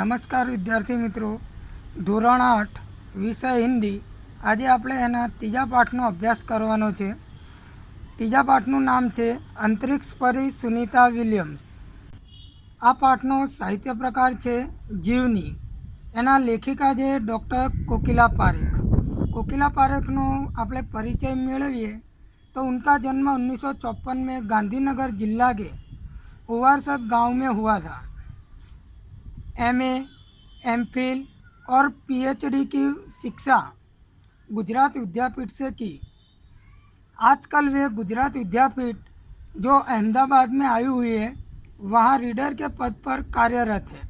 નમસ્કાર વિદ્યાર્થી મિત્રો, ધોરણ 8 વિષય હિન્દી. આજે આપણે એના ત્રીજા પાઠનો અભ્યાસ કરવાનો છે. ત્રીજા પાઠનું નામ છે અંતરિક્ષ પરી સુનીતા વિલિયમ્સ. આ પાઠનો સાહિત્ય પ્રકાર છે જીવની. એના લેખિકા છે ડૉક્ટર કોકિલા પારેખ. कोकिला पारेख नो આપણે परिचय મેળવીએ तो उनका जन्म 1954 में गांधीनगर जिला के उवारसद गांव में हुआ था. एमए, एमफिल और पीएचडी की शिक्षा गुजरात विद्यापीठ से की. आजकल वे गुजरात विद्यापीठ जो अहमदाबाद में आई हुई है वहाँ रीडर के पद पर कार्यरत है.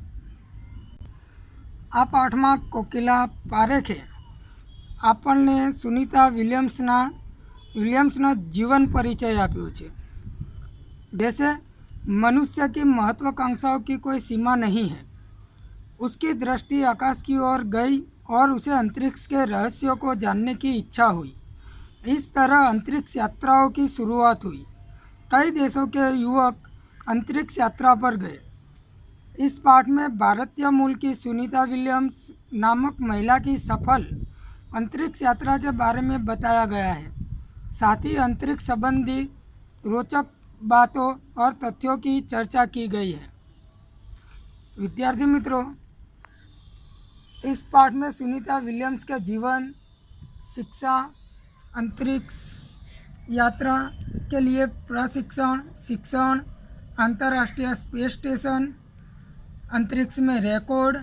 आ पाठ में कोकिला पारेखे આપણને સુનીતા विलियम्सना जीवन परिचय आप्यो छे. जैसे मनुष्य की महत्वाकांक्षाओं की कोई सीमा नहीं है. उसकी दृष्टि आकाश की ओर गई और उसे अंतरिक्ष के रहस्यों को जानने की इच्छा हुई. इस तरह अंतरिक्ष यात्राओं की शुरुआत हुई. कई देशों के युवक अंतरिक्ष यात्रा पर गए. इस पाठ में भारतीय मूल की सुनीता विलियम्स नामक महिला की सफल अंतरिक्ष यात्रा के बारे में बताया गया है. साथ ही अंतरिक्ष संबंधी रोचक बातों और तथ्यों की चर्चा की गई है. विद्यार्थी मित्रों, इस पाठ में सुनीता विलियम्स के जीवन, शिक्षा, अंतरिक्ष यात्रा के लिए प्रशिक्षण, शिक्षण, अंतर्राष्ट्रीय स्पेस स्टेशन, अंतरिक्ष में रिकॉर्ड,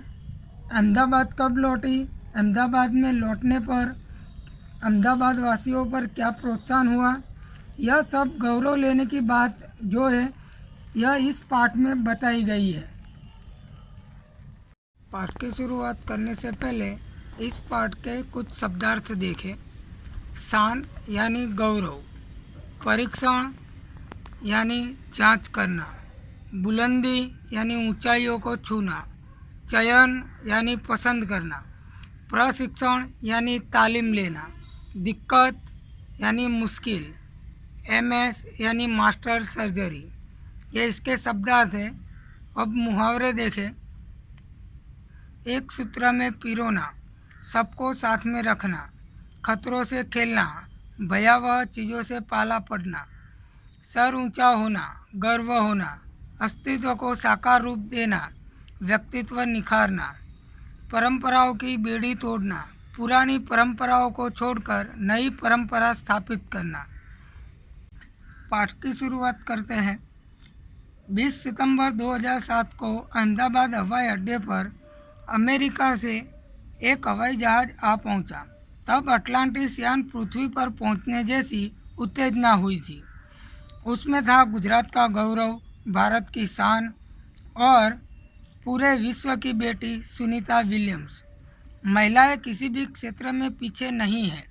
अहमदाबाद कब लौटी, अहमदाबाद में लौटने पर अहमदाबाद वासियों पर क्या प्रोत्साहन हुआ, यह सब गौरव लेने की बात जो है यह इस पाठ में बताई गई है. पाठ की शुरुआत करने से पहले इस पाठ के कुछ शब्दार्थ देखें. शान यानी गौरव, परीक्षण यानी जांच करना, बुलंदी यानी ऊंचाइयों को छूना, चयन यानी पसंद करना, प्रशिक्षण यानी तालीम लेना, दिक्कत यानी मुश्किल, एमएस यानी मास्टर सर्जरी. ये इसके शब्दार्थ हैं. अब मुहावरे देखें. एक सूत्र में पिरोना, सबको साथ में रखना, खतरों से खेलना, भयावह चीज़ों से पाला पड़ना, सर ऊंचा होना, गर्व होना, अस्तित्व को साकार रूप देना, व्यक्तित्व निखारना, परंपराओं की बेड़ी तोड़ना, पुरानी परंपराओं को छोड़कर नई परंपरा स्थापित करना. पाठ की शुरुआत करते हैं. 20 सितंबर 2007 को अहमदाबाद हवाई अड्डे पर अमेरिका से एक हवाई जहाज आ पहुंचा. तब अटलांटिस यान पृथ्वी पर पहुंचने जैसी उत्तेजना हुई थी. उसमें था गुजरात का गौरव, भारत की शान और पूरे विश्व की बेटी सुनीता विलियम्स. महिलाएं किसी भी क्षेत्र में पीछे नहीं है.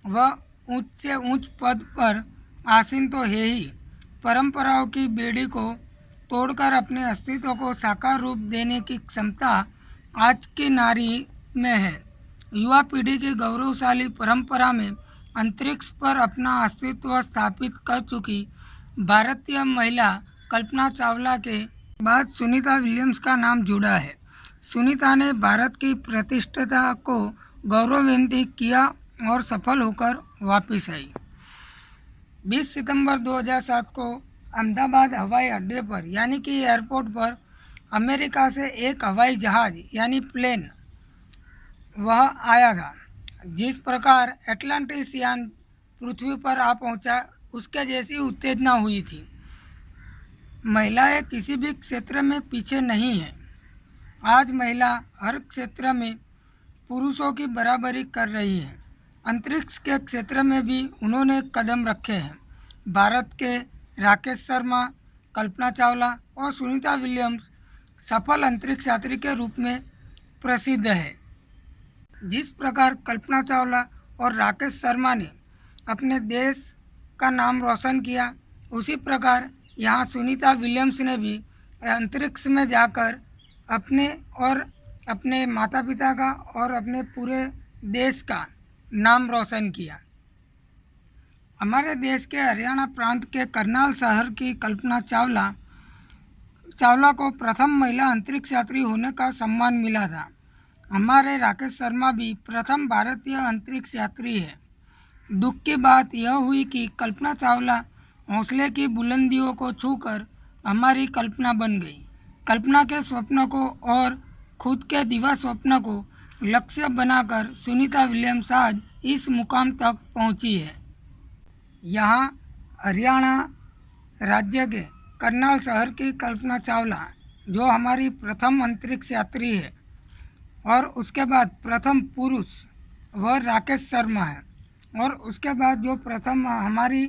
वह ऊंच से ऊंच पद पर आसीन तो है ही, परंपराओं की बेड़ी को तोड़कर अपने अस्तित्व को साकार रूप देने की क्षमता आज की नारी में है. युवा पीढ़ी की गौरवशाली परंपरा में अंतरिक्ष पर अपना अस्तित्व स्थापित कर चुकी भारतीय महिला कल्पना चावला के बाद सुनीता विलियम्स का नाम जुड़ा है. सुनीता ने भारत की प्रतिष्ठा को गौरवान्वित किया और सफल होकर वापस आई. 20 सितंबर 2007 को अहमदाबाद हवाई अड्डे पर यानी कि एयरपोर्ट पर अमेरिका से एक हवाई जहाज यानी प्लेन वह आया था. जिस प्रकार एटलांटिस यान पृथ्वी पर आ पहुंचा उसके जैसी उत्तेजना हुई थी. महिलाएं किसी भी क्षेत्र में पीछे नहीं हैं. आज महिला हर क्षेत्र में पुरुषों की बराबरी कर रही है. अंतरिक्ष के क्षेत्र में भी उन्होंने कदम रखे हैं. भारत के राकेश शर्मा, कल्पना चावला और सुनीता विलियम्स सफल अंतरिक्ष यात्री के रूप में प्रसिद्ध है. जिस प्रकार कल्पना चावला और राकेश शर्मा ने अपने देश का नाम रोशन किया, उसी प्रकार यहाँ सुनीता विलियम्स ने भी अंतरिक्ष में जाकर अपने और अपने माता पिता का और अपने पूरे देश का नाम रोशन किया. हमारे देश के हरियाणा प्रांत के करनाल शहर की कल्पना चावला चावला को प्रथम महिला अंतरिक्ष यात्री होने का सम्मान मिला था। हमारे राकेश शर्मा भी प्रथम भारतीय अंतरिक्ष यात्री है। दुख की बात यह हुई कि कल्पना चावला हौसले की बुलंदियों को छूकर हमारी कल्पना बन गई। कल्पना के स्वप्न को और खुद के दिवा स्वप्न को लक्ष्य बनाकर सुनीता विलियम्स आज इस मुकाम तक पहुंची है। यहाँ हरियाणा राज्य के करनाल शहर की कल्पना चावला जो हमारी प्रथम अंतरिक्ष यात्री है, और उसके बाद प्रथम पुरुष वह राकेश शर्मा है, और उसके बाद जो प्रथम हमारी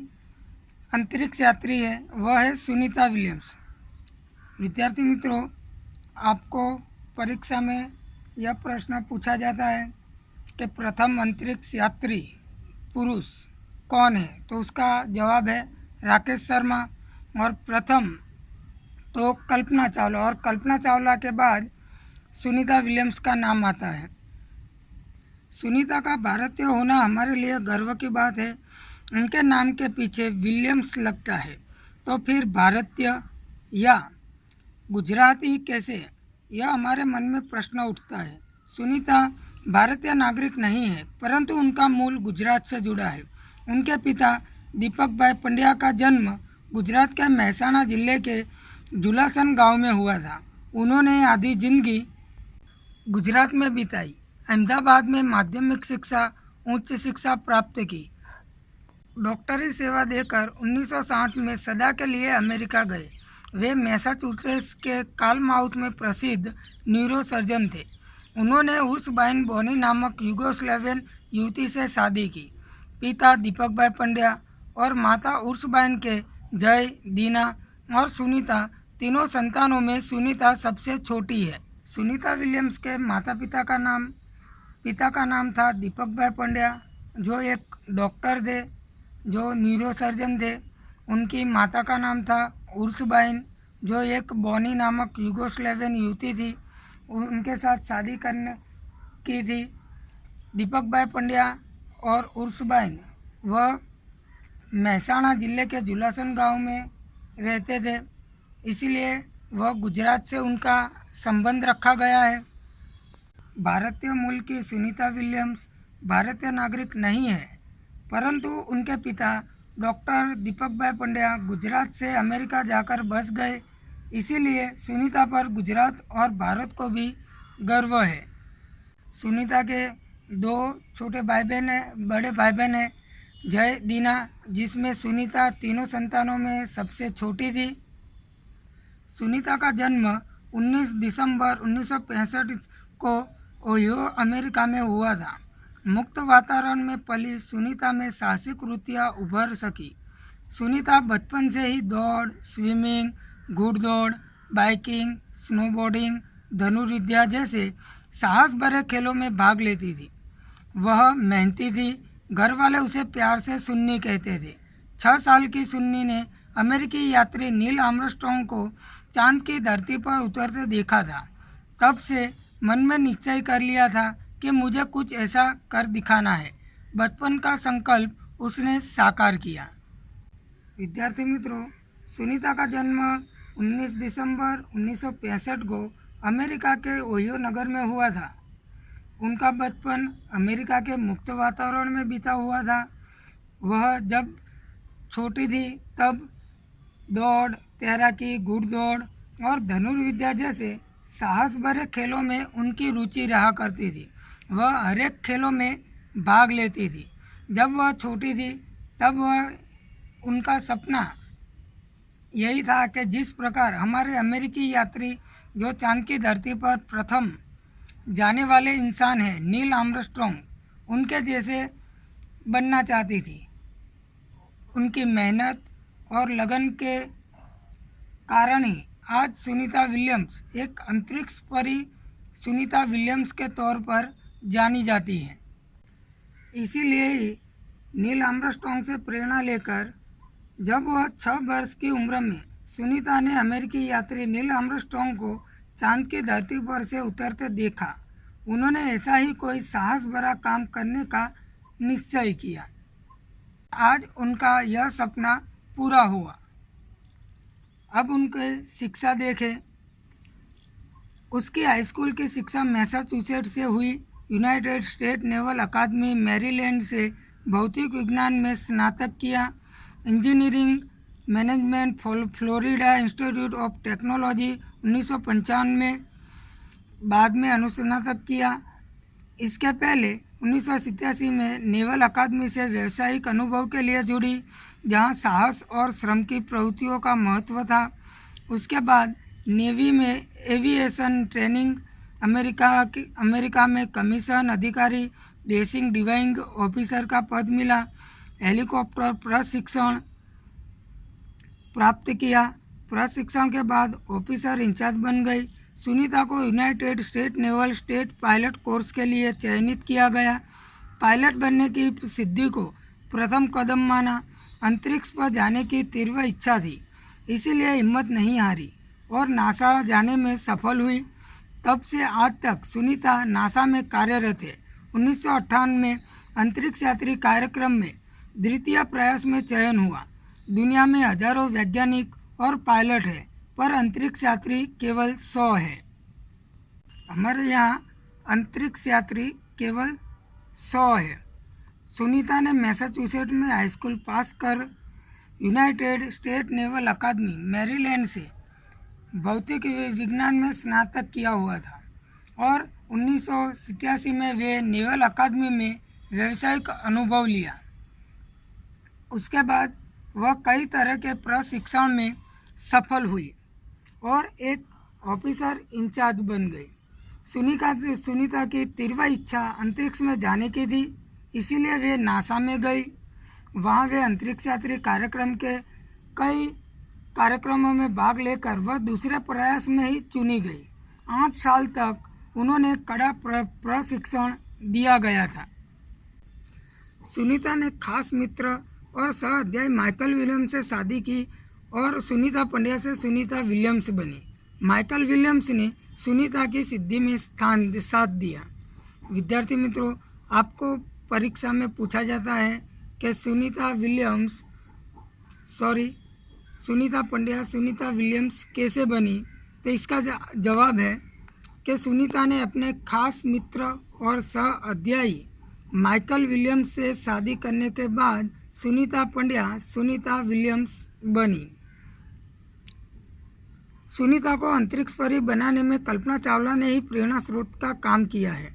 अंतरिक्ष यात्री है वह है सुनीता विलियम्स। विद्यार्थी मित्रों, आपको परीक्षा में यह प्रश्न पूछा जाता है कि प्रथम अंतरिक्ष यात्री पुरुष कौन है, तो उसका जवाब है राकेश शर्मा, और प्रथम तो कल्पना चावला, और कल्पना चावला के बाद सुनीता विलियम्स का नाम आता है। सुनीता का भारतीय होना हमारे लिए गर्व की बात है। उनके नाम के पीछे विलियम्स लगता है, तो फिर भारतीय या गुजराती कैसे, यह हमारे मन में प्रश्न उठता है। सुनीता भारतीय नागरिक नहीं है, परंतु उनका मूल गुजरात से जुड़ा है। उनके पिता दीपक भाई पंड्या का जन्म गुजरात के महसाणा जिले के जुलासन गांव में हुआ था। उन्होंने आधी जिंदगी गुजरात में बिताई। अहमदाबाद में माध्यमिक शिक्षा, उच्च शिक्षा प्राप्त की। डॉक्टरी सेवा देकर 1960 में सदा के लिए अमेरिका गए। वे मैसाचुसेट्स के कालमाउथ में प्रसिद्ध न्यूरोसर्जन थे। उन्होंने उर्सबाइन बोनी नामक यूगोस्लावियन युवती से शादी की। पिता दीपक भाई पंड्या और माता उर्सबाइन के जय, दीना और सुनीता तीनों संतानों में सुनीता सबसे छोटी है। सुनीता विलियम्स के पिता का नाम था दीपक भाई पंड्या, जो एक डॉक्टर थे, जो न्यूरोसर्जन थे। उनकी माता का नाम था उर्सबाइन, जो एक बोनी नामक यूगोस्लावियन युवती थी। उनके साथ शादी करने की थी। दीपक भाई पंड्या और उर्सबाइन वह महसाणा जिले के जुलासन गांव में रहते थे, इसीलिए वह गुजरात से उनका संबंध रखा गया है। भारतीय मूल की सुनीता विलियम्स भारतीय नागरिक नहीं है, परंतु उनके पिता डॉक्टर दीपक भाई पंड्या गुजरात से अमेरिका जाकर बस गए, इसीलिए सुनीता पर गुजरात और भारत को भी गर्व है। सुनीता के दो छोटे भाई बहन हैं, बड़े भाई बहन हैं, जय, दीना, जिसमें सुनीता तीनों संतानों में सबसे छोटी थी। सुनीता का जन्म 19 दिसंबर 1965 को ओहियो अमेरिका में हुआ था। मुक्त वातावरण में पली सुनीता में साहसिक वृत्तियाँ उभर सकी। सुनीता बचपन से ही दौड़, स्विमिंग, घुड़दौड़, बाइकिंग, स्नोबोर्डिंग, धनुर्विद्या जैसे साहस भरे खेलों में भाग लेती थी। वह मेहनती थी। घर वाले उसे प्यार से सुन्नी कहते थे। 6 साल की सुन्नी ने अमेरिकी यात्री नील आर्मस्ट्रॉन्ग को चांद की धरती पर उतरते देखा था। तब से मन में निश्चय कर लिया था कि मुझे कुछ ऐसा कर दिखाना है। बचपन का संकल्प उसने साकार किया। विद्यार्थी मित्रों, सुनीता का जन्म 19 दिसंबर 1965 को अमेरिका के ओहियो नगर में हुआ था। उनका बचपन अमेरिका के मुक्त वातावरण में बीता हुआ था। वह जब छोटी थी तब दौड़, तैराकी, घुड़दौड़ और धनुर्विद्या जैसे साहस भरे खेलों में उनकी रुचि रहा करती थी। वह हर एक खेलों में भाग लेती थी। जब वह छोटी थी तब उनका सपना यही था कि जिस प्रकार हमारे अमेरिकी यात्री जो चांद की धरती पर प्रथम जाने वाले इंसान हैं, नील आर्मस्ट्रॉन्ग, उनके जैसे बनना चाहती थी। उनकी मेहनत और लगन के कारण ही आज सुनीता विलियम्स एक अंतरिक्ष परी सुनीता विलियम्स के तौर पर जानी जाती हैं। इसीलिए ही नील आर्मस्ट्रॉन्ग से प्रेरणा लेकर जब वह 6 वर्ष की उम्र में सुनीता ने अमेरिकी यात्री नील आर्मस्ट्रॉन्ग को चांद की धरती पर से उतरते देखा, उन्होंने ऐसा ही कोई साहस भरा काम करने का निश्चय किया। आज उनका यह सपना पूरा हुआ। अब उनके शिक्षा देखें। उसकी हाई स्कूल की शिक्षा मैसाचुसेट्स से हुई। यूनाइटेड स्टेट नेवल अकादमी मैरीलैंड से भौतिक विज्ञान में स्नातक किया। Engineering management Florida institute of technology 1955 में बाद में अनुस्नातक किया। इसके पहले 1987 में नेवल अकादमी से व्यावसायिक अनुभव के लिए जुड़ी, जहां साहस और श्रम की प्रवृत्तियों का महत्व था। उसके बाद नेवी में एविएशन ट्रेनिंग, अमेरिका में कमीशन अधिकारी रेसिंग डिवाइंग ऑफिसर का पद मिला। हेलीकॉप्टर प्रशिक्षण प्राप्त किया। प्रशिक्षण के बाद ऑफिसर इंचार्ज बन गई। सुनीता को United state naval state pilot course के लिए चयनित किया गया। पायलट बनने की सिद्धि को प्रथम कदम माना। अंतरिक्ष पर जाने की तीव्र इच्छा थी, इसीलिए हिम्मत नहीं हारी और नासा जाने में सफल हुई। तब से आज तक सुनीता नासा में कार्यरत है। 1958 में अंतरिक्ष यात्री कार्यक्रम में द्वितीय प्रयास में चयन हुआ। दुनिया में हजारों वैज्ञानिक और पायलट हैं, पर अंतरिक्ष यात्री केवल 100 है। हमारे यहाँ अंतरिक्ष यात्री केवल 100 है। सुनीता ने मैसाचुसेट्स में हाई स्कूल पास कर यूनाइटेड स्टेट नेवल अकादमी मैरीलैंड से भौतिक विज्ञान में स्नातक किया हुआ था और 1987 में वे नेवल अकादमी में व्यावसायिक अनुभव लिया। उसके बाद वह कई तरह के प्रशिक्षण में सफल हुई और एक ऑफिसर इंचार्ज बन गई। सुनीता की तीव्र इच्छा अंतरिक्ष में जाने की थी, इसीलिए वे नासा में गई। वहाँ वे अंतरिक्ष यात्री कार्यक्रम के कई कार्यक्रमों में भाग लेकर वह दूसरे प्रयास में ही चुनी गई। 8 साल तक उन्होंने कड़ा प्रशिक्षण दिया गया था। सुनीता ने खास मित्र और सह अध्यायी माइकल विलियम्स से शादी की और सुनीता पंड्या से सुनीता विलियम्स बनी। माइकल विलियम्स ने सुनीता की सिद्धि में साथ दिया। विद्यार्थी मित्रों, आपको परीक्षा में पूछा जाता है कि सुनीता पंड्या सुनीता विलियम्स कैसे बनी, तो इसका जवाब है कि सुनीता ने अपने खास मित्र और सह अध्यायी माइकल विलियम्स से शादी करने के बाद सुनीता पंड्या सुनीता विलियम्स बनी। सुनीता को अंतरिक्ष परी बनाने में कल्पना चावला ने ही प्रेरणा स्रोत का काम किया है।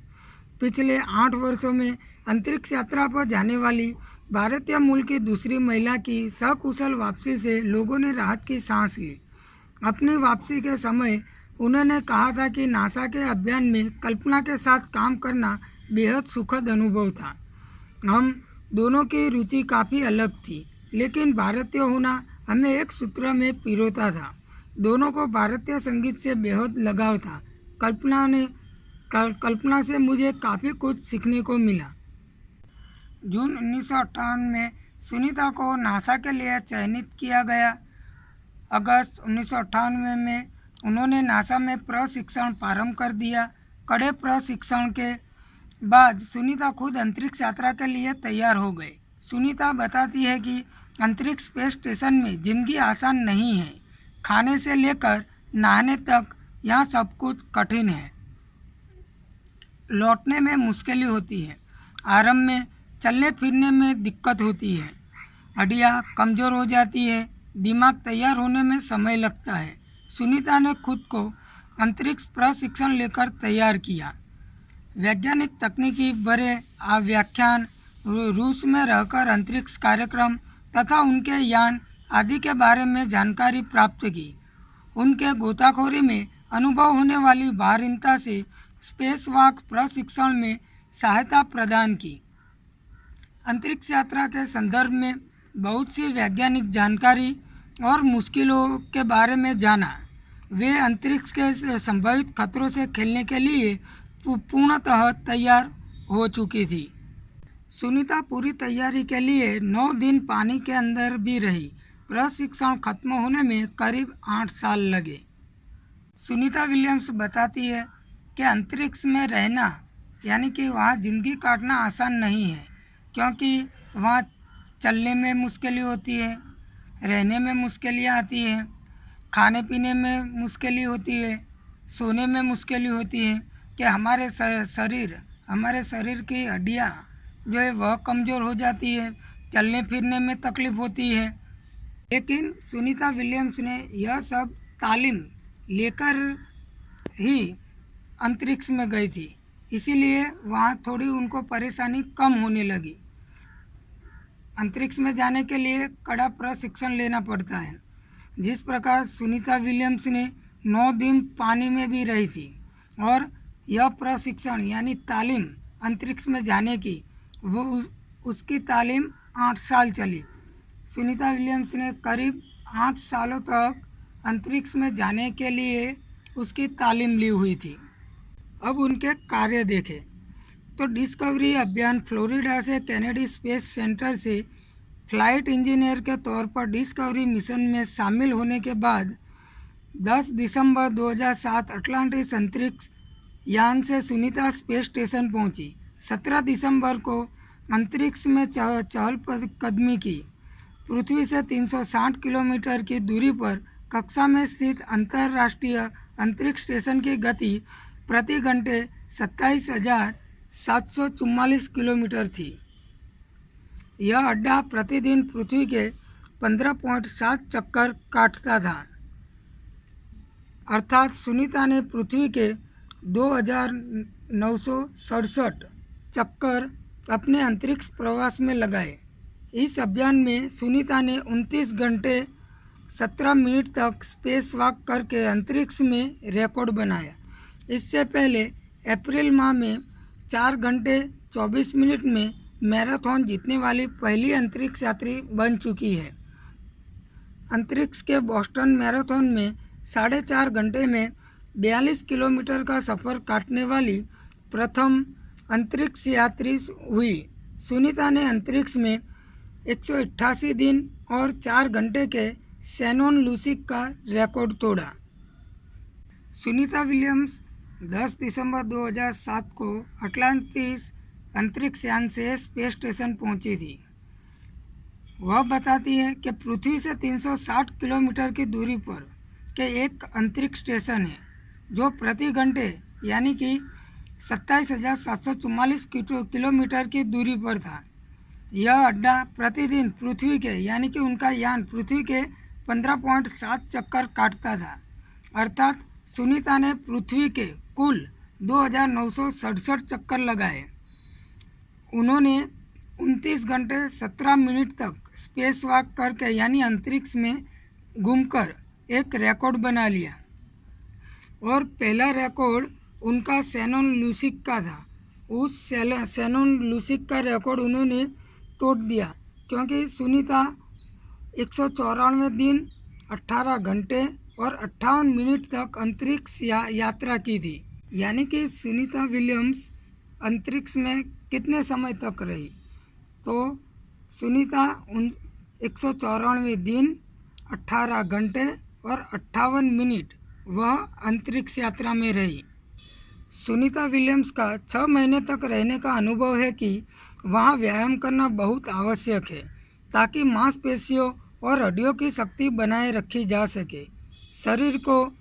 पिछले 8 वर्षों में अंतरिक्ष यात्रा पर जाने वाली भारतीय मूल की दूसरी महिला की सकुशल वापसी से लोगों ने राहत की सांस ली। अपनी वापसी के समय उन्होंने कहा था कि नासा के अभियान में कल्पना के साथ काम करना बेहद सुखद अनुभव था। हम दोनों की रुचि काफ़ी अलग थी, लेकिन भारतीय होना हमें एक सूत्र में पिरोता था। दोनों को भारतीय संगीत से बेहद लगाव था। कल्पना से मुझे काफ़ी कुछ सीखने को मिला। जून 1958 में सुनीता को नासा के लिए चयनित किया गया। अगस्त 1998 में उन्होंने नासा में प्रशिक्षण प्रारंभ कर दिया। कड़े प्रशिक्षण के बाद सुनीता खुद अंतरिक्ष यात्रा के लिए तैयार हो गए। सुनीता बताती है कि अंतरिक्ष स्पेस स्टेशन में जिंदगी आसान नहीं है। खाने से लेकर नहाने तक यहाँ सब कुछ कठिन है। लौटने में मुश्किलें होती है। आरंभ में चलने फिरने में दिक्कत होती है। हड्डियाँ कमज़ोर हो जाती है। दिमाग तैयार होने में समय लगता है। सुनीता ने खुद को अंतरिक्ष प्रशिक्षण लेकर तैयार किया। वैज्ञानिक तकनीकी बड़े व्याख्यान, रूस में रहकर अंतरिक्ष कार्यक्रम तथा उनके यान आदि के बारे में जानकारी प्राप्त की। उनके गोताखोरी में अनुभव होने वाली भारहीनता से स्पेस वॉक प्रशिक्षण में सहायता प्रदान की। अंतरिक्ष यात्रा के संदर्भ में बहुत सी वैज्ञानिक जानकारी और मुश्किलों के बारे में जाना। वे अंतरिक्ष के संभावित खतरों से खेलने के लिए पूर्णतः तैयार हो चुकी थी। सुनीता पूरी तैयारी के लिए 9 दिन पानी के अंदर भी रही। प्रशिक्षण खत्म होने में करीब 8 साल लगे। सुनीता विलियम्स बताती है कि अंतरिक्ष में रहना यानी कि वहाँ ज़िंदगी काटना आसान नहीं है, क्योंकि वहाँ चलने में मुश्किलें होती है, रहने में मुश्किलें आती हैं। खाने पीने में मुश्किल होती है, सोने में मुश्किल होती है कि हमारे शरीर की हड्डियाँ जो है वह कमज़ोर हो जाती है, चलने फिरने में तकलीफ़ होती है। लेकिन सुनीता विलियम्स ने यह सब तालीम लेकर ही अंतरिक्ष में गई थी, इसीलिए वहाँ थोड़ी उनको परेशानी कम होने लगी। अंतरिक्ष में जाने के लिए कड़ा प्रशिक्षण लेना पड़ता है। जिस प्रकार सुनीता विलियम्स ने 9 दिन पानी में भी रही थी और यह प्रशिक्षण यानी तालीम अंतरिक्ष में जाने की उसकी तालीम 8 साल चली। सुनीता विलियम्स ने करीब 8 सालों तक अंतरिक्ष में जाने के लिए उसकी तालीम ली हुई थी। अब उनके कार्य देखें तो डिस्कवरी अभियान फ्लोरिडा से केनेडी स्पेस सेंटर से फ्लाइट इंजीनियर के तौर पर डिस्कवरी मिशन में शामिल होने के बाद 10 दिसंबर 2007 अटलांटिस अंतरिक्ष यान से सुनीता स्पेस स्टेशन पहुंची। 17 दिसंबर को अंतरिक्ष में चहलकदमी की। पृथ्वी से 360 किलोमीटर की दूरी पर कक्षा में स्थित अंतर्राष्ट्रीय अंतरिक्ष स्टेशन की गति प्रति घंटे 27,744 किलोमीटर थी। यह अड्डा प्रतिदिन पृथ्वी के 15.7 चक्कर काटता था, अर्थात सुनीता ने पृथ्वी के 2,967 चक्कर अपने अंतरिक्ष प्रवास में लगाए। इस अभियान में सुनीता ने 29 घंटे 17 मिनट तक स्पेस वॉक करके अंतरिक्ष में रिकॉर्ड बनाया। इससे पहले अप्रैल माह में 4 घंटे 24 मिनट में मैराथन जीतने वाली पहली अंतरिक्ष यात्री बन चुकी है। अंतरिक्ष के बोस्टन मैराथन में 4.5 घंटे में 42 किलोमीटर का सफ़र काटने वाली प्रथम अंतरिक्ष यात्री हुई। सुनीता ने अंतरिक्ष में 188 दिन और 4 घंटे के शैनन लूसिक का रिकॉर्ड तोड़ा। सुनीता विलियम्स 10 दिसंबर 2007 को अटलांटिस अंतरिक्ष यान से स्पेस स्टेशन पहुंची थी। वह बताती है कि पृथ्वी से 360 किलोमीटर की दूरी पर के एक अंतरिक्ष स्टेशन है जो प्रति घंटे यानी कि 27,744 किलोमीटर की दूरी पर था। यह अड्डा प्रतिदिन पृथ्वी के यानी कि उनका यान पृथ्वी के 15.7 चक्कर काटता था, अर्थात सुनीता ने पृथ्वी के कुल 2,967 चक्कर लगाए। उन्होंने 29 घंटे 17 मिनट तक स्पेस वॉक करके यानी अंतरिक्ष में घूमकर एक रिकॉर्ड बना लिया और पहला रिकॉर्ड उनका शैनन लूसिक का था। उस शैनन लूसिक का रिकॉर्ड उन्होंने तोड़ दिया क्योंकि सुनीता 194 दिन 18 घंटे और 58 मिनट तक अंतरिक्ष यात्रा की थी। यानी कि सुनीता विलियम्स अंतरिक्ष में कितने समय तक रही, तो सुनीता 194 दिन 18 घंटे और 58 मिनट वह अंतरिक्ष यात्रा में रही। सुनीता विलियम्स का 6 महीने तक रहने का अनुभव है कि वहाँ व्यायाम करना बहुत आवश्यक है ताकि मांसपेशियों और हड्डियों की शक्ति बनाए रखी जा सके, शरीर को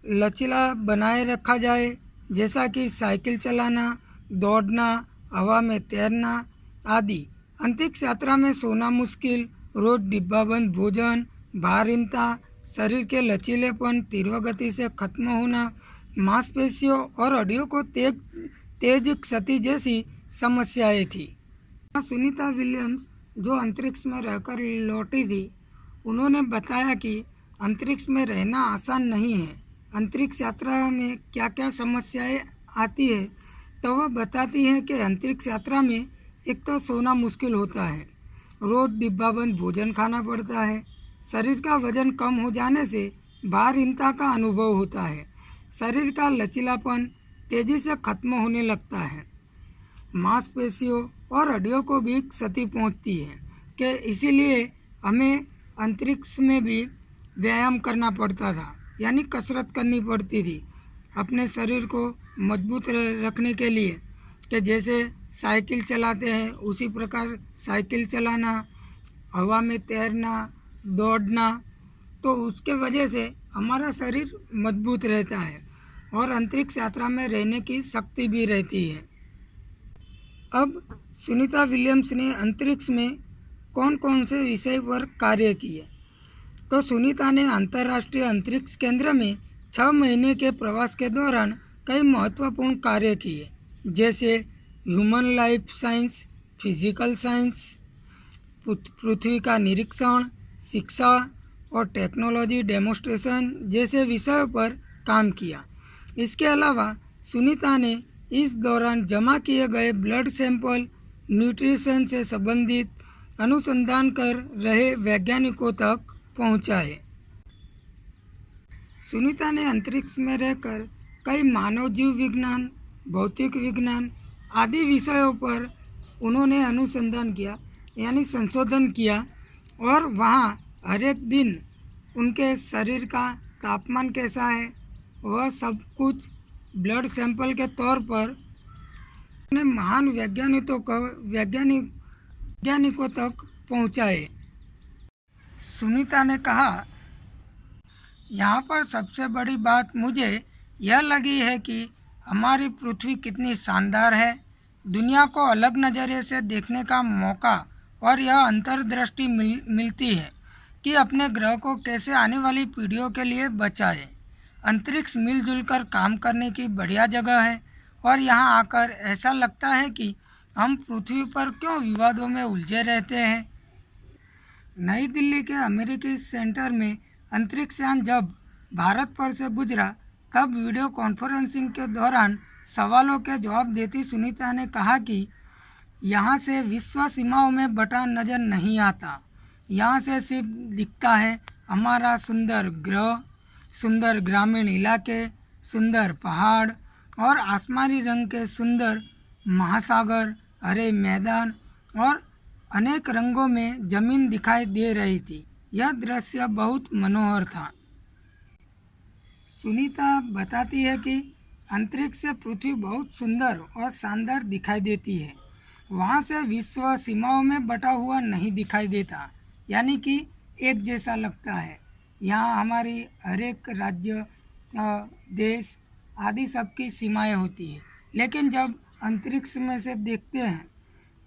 लचीला बनाए रखा जाए, जैसा कि साइकिल चलाना, दौड़ना, हवा में तैरना आदि। अंतरिक्ष यात्रा में सोना मुश्किल, रोज डिब्बाबंद भोजन, भारहीनता, शरीर के लचीलेपन, तीव्र गति से खत्म होना, मांसपेशियों और हड्डियों को तेज क्षति जैसी समस्याएं थी। सुनीता विलियम्स जो अंतरिक्ष में रहकर लौटी थी, उन्होंने बताया कि अंतरिक्ष में रहना आसान नहीं है। अंतरिक्ष यात्रा में क्या क्या समस्याएं आती है, तो वह बताती हैं कि अंतरिक्ष यात्रा में एक तो सोना मुश्किल होता है, रोज डिब्बाबंद भोजन खाना पड़ता है, शरीर का वजन कम हो जाने से भारहीनता का अनुभव होता है, शरीर का लचीलापन तेजी से खत्म होने लगता है, मांसपेशियों और हड्डियों को भी क्षति पहुंचती है कि इसीलिए हमें अंतरिक्ष में भी व्यायाम करना पड़ता था, यानी कसरत करनी पड़ती थी अपने शरीर को मजबूत रखने के लिए, कि जैसे साइकिल चलाते हैं उसी प्रकार साइकिल चलाना, हवा में तैरना, दौड़ना, तो उसके वजह से हमारा शरीर मजबूत रहता है और अंतरिक्ष यात्रा में रहने की शक्ति भी रहती है। अब सुनीता विलियम्स ने अंतरिक्ष में कौन कौन से विषय पर कार्य किए। तो सुनीता ने अंतर्राष्ट्रीय अंतरिक्ष केंद्र में 6 महीने के प्रवास के दौरान कई महत्वपूर्ण कार्य किए, जैसे human life science, physical science, पृथ्वी का निरीक्षण, शिक्षा और टेक्नोलॉजी डेमोन्स्ट्रेशन जैसे विषयों पर काम किया। इसके अलावा सुनीता ने इस दौरान जमा किए गए ब्लड सैंपल न्यूट्रिशन से संबंधित अनुसंधान कर रहे वैज्ञानिकों तक पहुंचाए। सुनीता ने अंतरिक्ष में रहकर कई मानव जीव विज्ञान, भौतिक विज्ञान आदि विषयों पर उन्होंने अनुसंधान किया यानी संशोधन किया और वहाँ हर एक दिन उनके शरीर का तापमान कैसा है वह सब कुछ ब्लड सैंपल के तौर पर उन्हें महान वैज्ञानिकों तक पहुँचाए। सुनीता ने कहा, यहाँ पर सबसे बड़ी बात मुझे यह लगी है कि हमारी पृथ्वी कितनी शानदार है। दुनिया को अलग नज़रिए से देखने का मौका और यह अंतर्दृष्टि मिलती है कि अपने ग्रह को कैसे आने वाली पीढ़ियों के लिए बचाए। अंतरिक्ष मिलजुल कर काम करने की बढ़िया जगह है और यहाँ आकर ऐसा लगता है कि हम पृथ्वी पर क्यों विवादों में उलझे रहते हैं। नई दिल्ली के अमेरिकी सेंटर में अंतरिक्ष यान जब भारत पर से गुजरा तब वीडियो कॉन्फ्रेंसिंग के दौरान सवालों के जवाब देती सुनीता ने कहा कि यहाँ से विश्व सीमाओं में बटा नज़र नहीं आता। यहाँ से सिर्फ दिखता है हमारा सुंदर ग्रह, सुंदर ग्रामीण इलाके, सुंदर पहाड़ और आसमानी रंग के सुंदर महासागर, हरे मैदान और अनेक रंगों में जमीन दिखाई दे रही थी। यह दृश्य बहुत मनोहर था। सुनीता बताती है कि अंतरिक्ष से पृथ्वी बहुत सुंदर और शानदार दिखाई देती है। वहाँ से विश्व सीमाओं में बटा हुआ नहीं दिखाई देता, यानी कि एक जैसा लगता है। यहाँ हमारी हर एक राज्य, देश आदि सबकी सीमाएं होती है, लेकिन जब अंतरिक्ष में से देखते हैं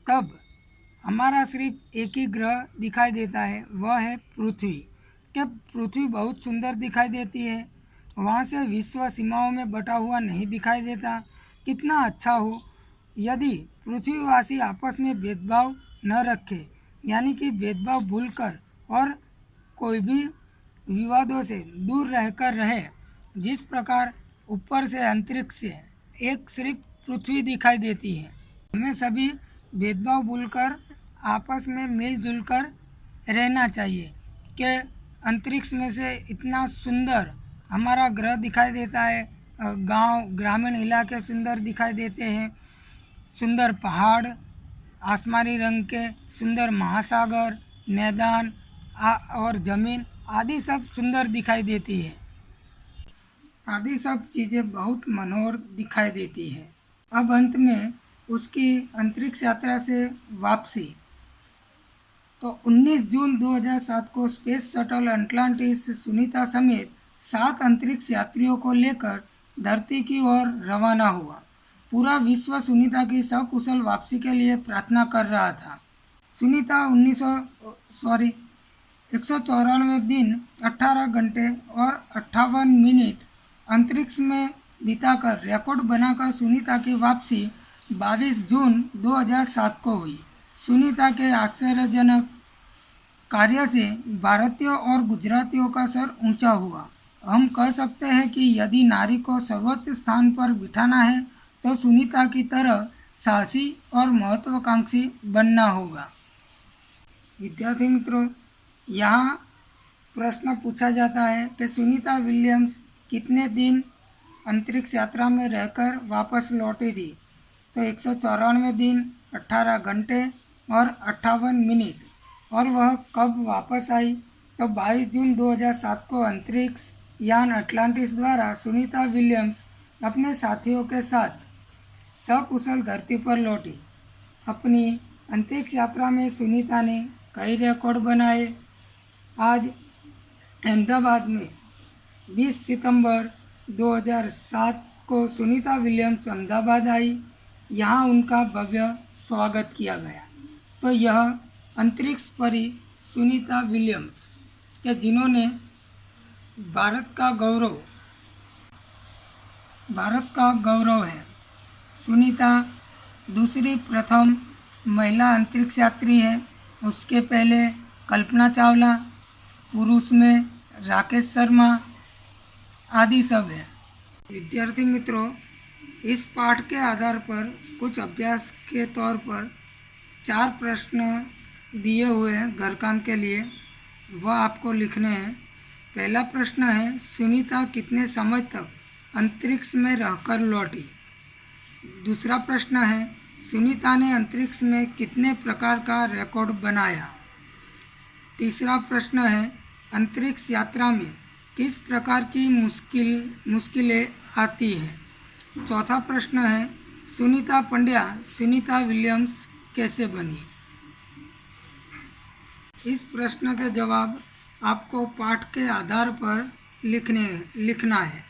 तब हमारा सिर्फ एक ही ग्रह दिखाई देता है, वह है पृथ्वी। कि पृथ्वी बहुत सुंदर दिखाई देती है, वहाँ से विश्व सीमाओं में बटा हुआ नहीं दिखाई देता। कितना अच्छा हो यदि पृथ्वीवासी आपस में भेदभाव न रखे, यानी कि भेदभाव भूलकर और कोई भी विवादों से दूर रहकर रहे। जिस प्रकार ऊपर से अंतरिक्ष से एक सिर्फ पृथ्वी दिखाई देती है, हमें सभी भेदभाव भूलकर आपस में मिलजुल कर रहना चाहिए। कि अंतरिक्ष में से इतना सुंदर हमारा ग्रह दिखाई देता है, गांव ग्रामीण इलाके सुंदर दिखाई देते हैं, सुंदर पहाड़, आसमानी रंग के सुंदर महासागर, मैदान और ज़मीन आदि सब सुंदर दिखाई देती है। आदि सब चीज़ें बहुत मनोहर दिखाई देती है। अब अंत में उसकी अंतरिक्ष यात्रा से वापसी। तो 19 जून 2007 को स्पेस शटल अटलांटिस सुनीता समेत 7 अंतरिक्ष यात्रियों को लेकर धरती की ओर रवाना हुआ। पूरा विश्व सुनीता की सकुशल वापसी के लिए प्रार्थना कर रहा था। सुनीता 194 दिन 18 घंटे और 58 मिनट अंतरिक्ष में बिताकर रिकॉर्ड बनाकर सुनीता की वापसी 22 जून 2007 को हुई। सुनीता के आश्चर्यजनक कार्य से भारतीयों और गुजरातियों का सर ऊंचा हुआ। हम कह सकते हैं कि यदि नारी को सर्वोच्च स्थान पर बिठाना है तो सुनीता की तरह साहसी और महत्वाकांक्षी बनना होगा। विद्यार्थी मित्रों, यहाँ प्रश्न पूछा जाता है कि सुनीता विलियम्स कितने दिन अंतरिक्ष यात्रा में रहकर वापस लौटी थी। तो 194 दिन 18 घंटे और 58 मिनट। और वह कब वापस आई? तो 22 जून 2007 को अंतरिक्ष यान अटलांटिस द्वारा सुनीता विलियम्स अपने साथियों के साथ सकुशल धरती पर लौटी। अपनी अंतरिक्ष यात्रा में सुनीता ने कई रिकॉर्ड बनाए। आज अहमदाबाद में 20 सितंबर 2007 को सुनीता विलियम्स अहमदाबाद आई। यहाँ उनका भव्य स्वागत किया गया। तो यह अंतरिक्ष परी सुनीता विलियम्स के जिन्होंने भारत का गौरव है। सुनीता दूसरी प्रथम महिला अंतरिक्ष यात्री है। उसके पहले कल्पना चावला, पुरुष में राकेश शर्मा आदि सब है। विद्यार्थी मित्रों, इस पाठ के आधार पर कुछ अभ्यास के तौर पर 4 प्रश्न दिए हुए हैं घर काम के लिए, वह आपको लिखने हैं। पहला प्रश्न है, सुनीता कितने समय तक अंतरिक्ष में रहकर लौटी। दूसरा प्रश्न है, सुनीता ने अंतरिक्ष में कितने प्रकार का रिकॉर्ड बनाया। तीसरा प्रश्न है, अंतरिक्ष यात्रा में किस प्रकार की मुश्किलें आती हैं। चौथा प्रश्न है, सुनीता पंड्या सुनीता विलियम्स कैसे बनी। इस प्रश्न के जवाब आपको पाठ के आधार पर लिखना है।